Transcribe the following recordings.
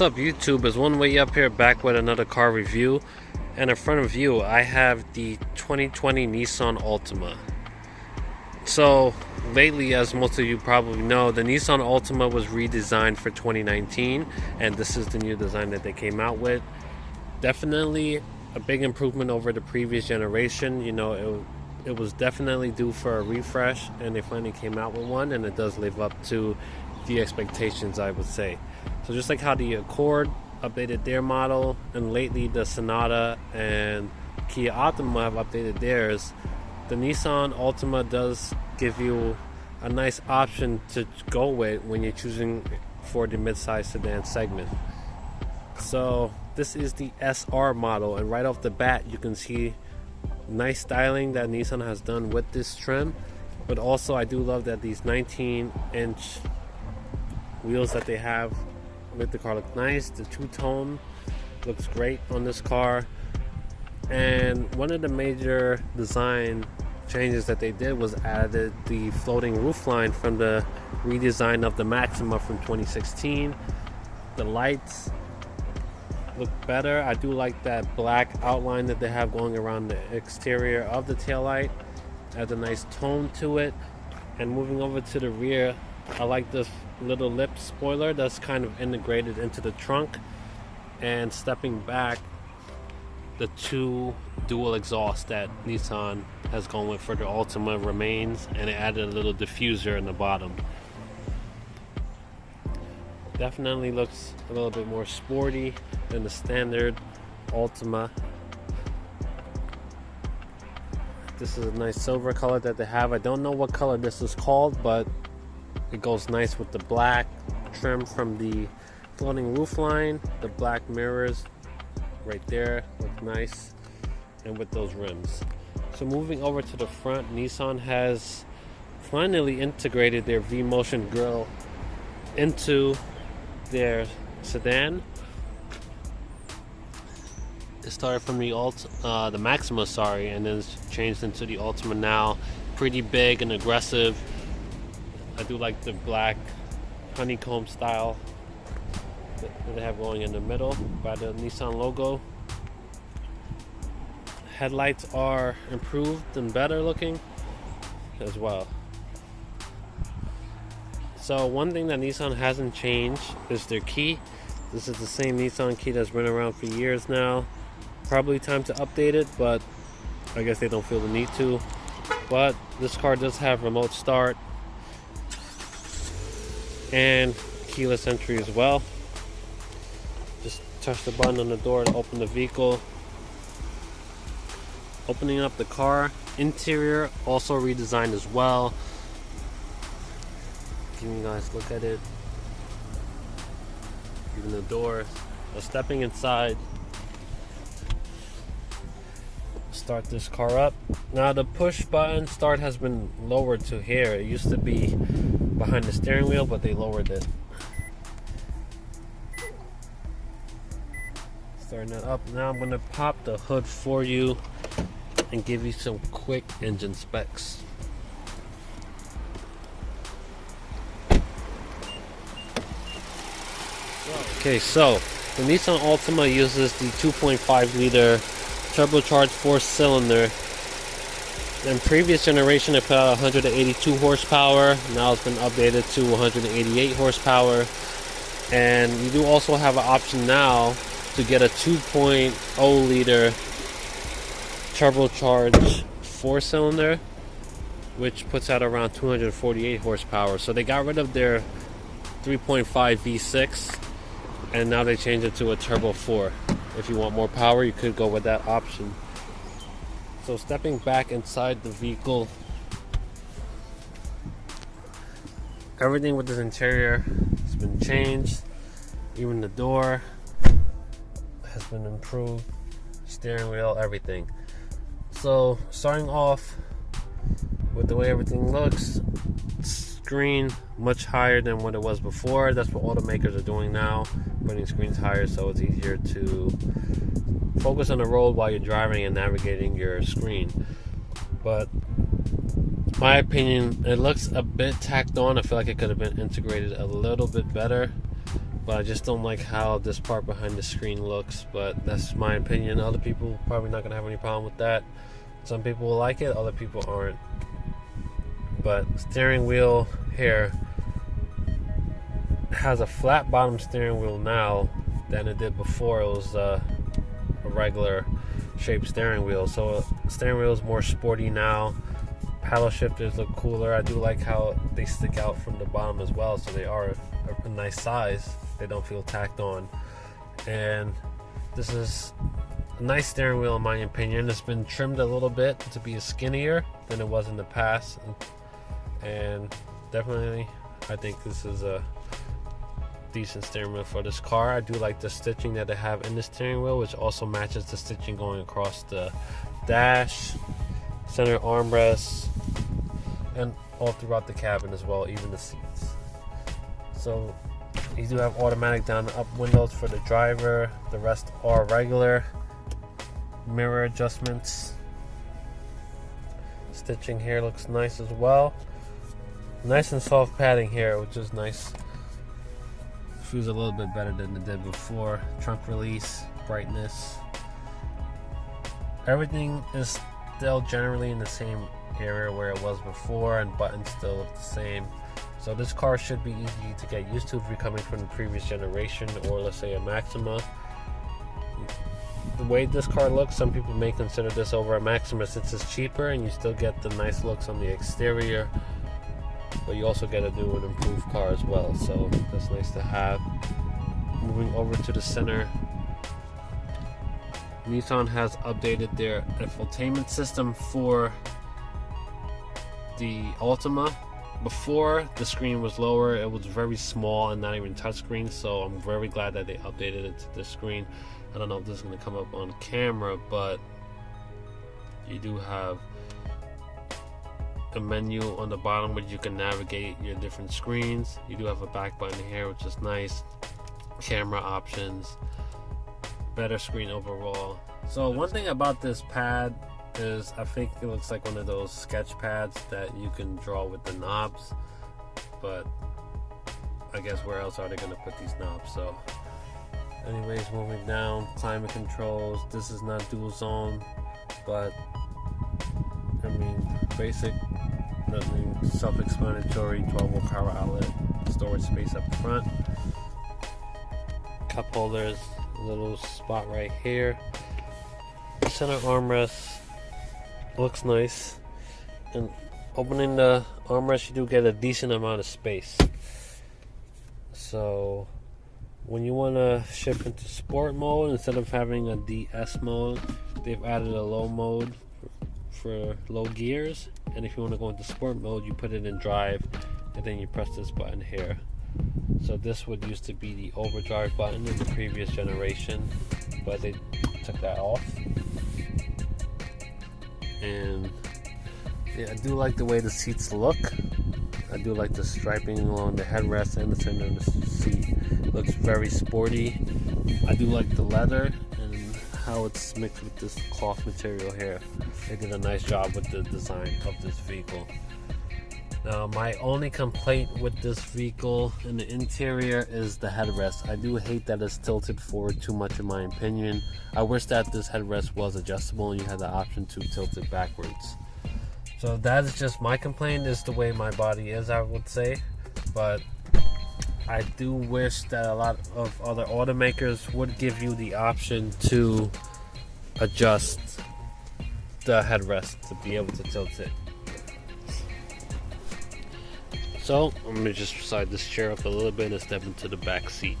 What's up YouTube? Is One Way up here back with another car review, and in front of you I have the 2020 Nissan Altima. So lately, as most of you probably know, the Nissan Altima was redesigned for 2019, and this is the new design that they came out with. Definitely a big improvement over the previous generation. You know, it was definitely due for a refresh, and they finally came out with one, and it does live up to the expectations, I would say. So just like how the Accord updated their model, and lately the Sonata and Kia Optima have updated theirs, the Nissan Altima does give you a nice option to go with when you're choosing for the midsize sedan segment. So this is the SR model, and right off the bat you can see nice styling that Nissan has done with this trim. But also I do love that these 19-inch wheels that they have with the car look nice. The two-tone looks great on this car. And one of the major design changes that they did was added the floating roofline from the redesign of the Maxima from 2016. The lights look better. I do like that black outline that they have going around the exterior of the taillight. Adds a nice tone to it. And moving over to the rear, I like this little lip spoiler that's kind of integrated into the trunk. And stepping back, the two dual exhausts that Nissan has gone with for the Altima remains, and it added a little diffuser in the bottom. Definitely looks a little bit more sporty than the standard Altima. This is a nice silver color that they have. I don't know what color this is called, but it goes nice with the black trim from the floating roofline. The black mirrors right there look nice, and with those rims. So moving over to the front, Nissan has finally integrated their V-Motion grille into their sedan. It started from the Maxima, and then it's changed into the Altima now. Pretty big and aggressive. I do like the black honeycomb style that they have going in the middle by the Nissan logo. Headlights are improved and better looking as well. So one thing that Nissan hasn't changed is their key. This is the same Nissan key that's been around for years now. Probably time to update it, but I guess they don't feel the need to. But this car does have remote start and keyless entry as well. Just touch the button on the door to open the vehicle. Opening up the car, interior also redesigned as well. Give you guys a look at it. Even the door. So stepping inside, start this car up. Now the push button start has been lowered to here. It used to be behind the steering wheel, but they lowered it. Starting it up. Now I'm going to pop the hood for you and give you some quick engine specs. Okay, so the Nissan Altima uses the 2.5 liter turbocharged 4-cylinder. In previous generation it put out 182 horsepower. Now it's been updated to 188 horsepower. And you do also have an option now to get a 2.0 liter turbocharged 4-cylinder, which puts out around 248 horsepower. So they got rid of their 3.5 V6, and now they changed it to a turbo 4. If you want more power, you could go with that option. So stepping back inside the vehicle, everything with this interior has been changed. Even the door has been improved. Steering wheel, everything. So starting off with the way everything looks, screen much higher than what it was before. That's what automakers are doing now, putting screens higher so it's easier to focus on the road while you're driving and navigating your screen. But my opinion, it looks a bit tacked on. I feel like it could have been integrated a little bit better, but I just don't like how this part behind the screen looks. But that's my opinion. Other people probably not gonna have any problem with that. Some people will like it, other people aren't. But steering wheel here has a flat bottom steering wheel now than it did before. It was a regular shaped steering wheel. So steering wheel is more sporty now. Paddle shifters look cooler. I do like how they stick out from the bottom as well, so they are a nice size. They don't feel tacked on. And this is a nice steering wheel in my opinion. It's been trimmed a little bit to be skinnier than it was in the past, and definitely I think this is a decent steering wheel for this car. I do like the stitching that they have in the steering wheel, which also matches the stitching going across the dash, center armrests, and all throughout the cabin as well, even the seats. So you do have automatic down and up windows for the driver. The rest are regular. Mirror adjustments. Stitching here looks nice as well. Nice and soft padding here, which is nice. Feels a little bit better than it did before. Trunk release, brightness. Everything is still generally in the same area where it was before, and buttons still look the same. So this car should be easy to get used to if you're coming from the previous generation, or let's say a Maxima. The way this car looks, some people may consider this over a Maxima since it's cheaper and you still get the nice looks on the exterior, but you also get to do an improved car as well, so that's nice to have. Moving over to the center, Nissan has updated their infotainment system for the Altima. Before, the screen was lower, it was very small and not even touchscreen, so I'm very glad that they updated it to this screen. I don't know if this is going to come up on camera, but you do have a menu on the bottom where you can navigate your different screens. You do have a back button here, which is nice. Camera options, better screen overall. So one thing about this pad is I think it looks like one of those sketch pads that you can draw with the knobs, but I guess where else are they going to put these knobs? So anyways, moving down, climate controls. This is not dual zone, but I mean basic, nothing self-explanatory. 12-volt power outlet, storage space up front, cup holders, a little spot right here, center armrest looks nice, and opening the armrest you do get a decent amount of space. So when you want to shift into sport mode, instead of having a DS mode, they've added a low mode for low gears, and if you want to go into sport mode, you put it in drive and then you press this button here. So this would used to be the overdrive button in the previous generation, but they took that off. And yeah, I do like the way the seats look. I do like the striping along the headrest and the center of the seat. It looks very sporty. I do like the leather and how it's mixed with this cloth material here. They did a nice job with the design of this vehicle. Now my only complaint with this vehicle in the interior is the headrest. I do hate that it's tilted forward too much in my opinion. I wish that this headrest was adjustable and you had the option to tilt it backwards. So that is just my complaint, is the way my body is, I would say. But I do wish that a lot of other automakers would give you the option to adjust the headrest to be able to tilt it. So I'm going to just slide this chair up a little bit and step into the back seat.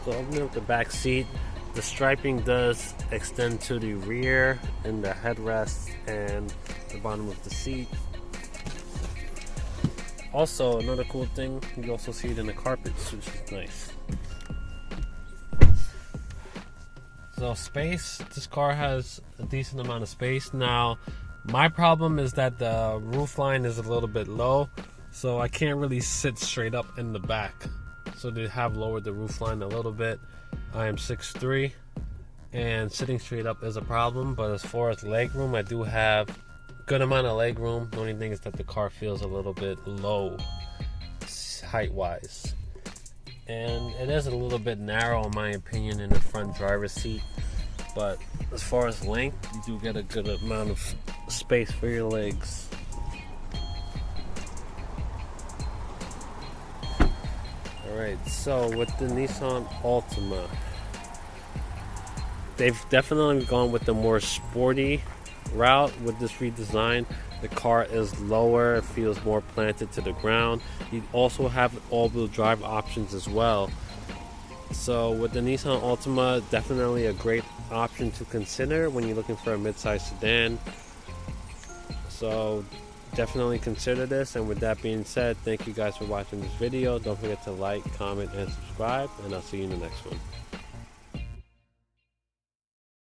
So opening up the back seat, the striping does extend to the rear and the headrest and the bottom of the seat. Also, another cool thing, you also see it in the carpets, which is nice. So space, this car has a decent amount of space. Now, my problem is that the roof line is a little bit low, so I can't really sit straight up in the back. So they have lowered the roof line a little bit. I am 6'3", and sitting straight up is a problem, but as far as leg room, I do have Good amount of leg room. The only thing is that the car feels a little bit low height wise, and it is a little bit narrow in my opinion in the front driver's seat, but as far as length, you do get a good amount of space for your legs. Alright, so with the Nissan Altima, they've definitely gone with the more sporty route with this redesign. The car is lower, it feels more planted to the ground. You also have all-wheel drive options as well. So with the Nissan Altima, definitely a great option to consider when you're looking for a midsize sedan. So definitely consider this. And with that being said, thank you guys for watching this video. Don't forget to like, comment, and subscribe, and I'll see you in the next one.